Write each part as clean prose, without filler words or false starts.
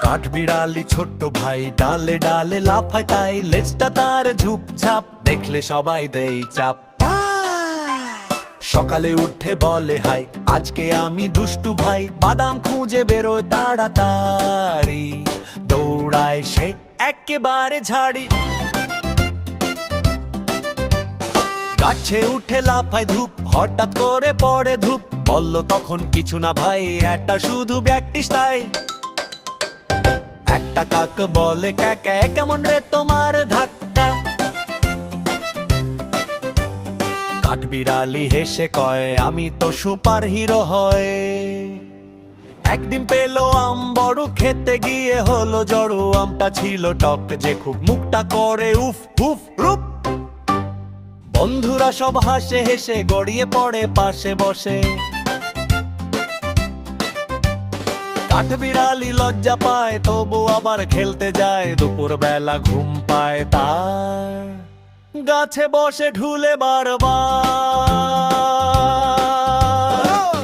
কাঠবিড়ালি ছোট্ট ভাই ডালে ডালে লাফায়, তাই লেজটা তার ঝুপঝাপ দেখলে সবাই দেই চাপ। সকালে উঠে বলে হাই, আজকে আমি দুষ্টু ভাই, বাদাম খুঁজে বেরোয় তাড়াতাড়ি, দৌড়ায় সে একেবারে ঝাড়ি। গাছে উঠে লাফায় ধূপ, হঠাৎ করে পড়ে ধূপ, বলল তখন কিছু না ভাই, এটা শুধু প্র্যাকটিস তাই। একটা কাক বলে ক্যাকা, কেমন রে তোমার ধাক্কা? কাঠবিড়ালি হেসে কয়, আমি তো সুপার হিরো হয়। একদিন পেলো আম বড়, খেতে গিয়ে হলো জড়ো, আমটা ছিল টক যে খুব, মুখটা করে উফ উফ রূপ। বন্ধুরা সব হাসে হেসে গড়িয়ে পড়ে পাশে বসে। কাঠবিড়ালি লজ্জা পায়, তবু আবার খেলতে যায়, দুপুর বেলা ঘুম পায় তার, গাছে বসে ঢুলে বারবার।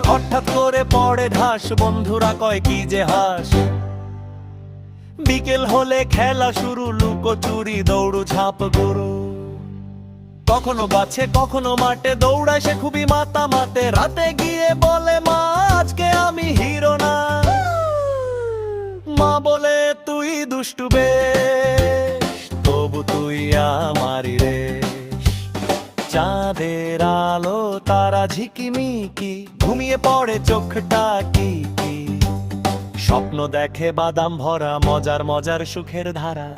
হঠাৎ করে পড়ে ঢাস, বন্ধুরা কয় কি যে হাস। বিকেল হলে খেলা শুরু, লুকোচুরি দৌড়ু ঝাঁপ গুরু। কখনো গাছে কখনো মাঠে দৌড়ায় সে খুবই মাতা মাতে, রাতে গিয়ে বলে মা আজকে আমি হিরো না। মা বলে তুই দুষ্টু বেশ, তবু তুই আমারই রেশ। চাঁদের আলো তারা ঝিকিমিকি, ঘুমিয়ে পড়ে চোখটা কি কি, স্বপ্ন দেখে বাদাম ভরা, মজার মজার সুখের ধারা।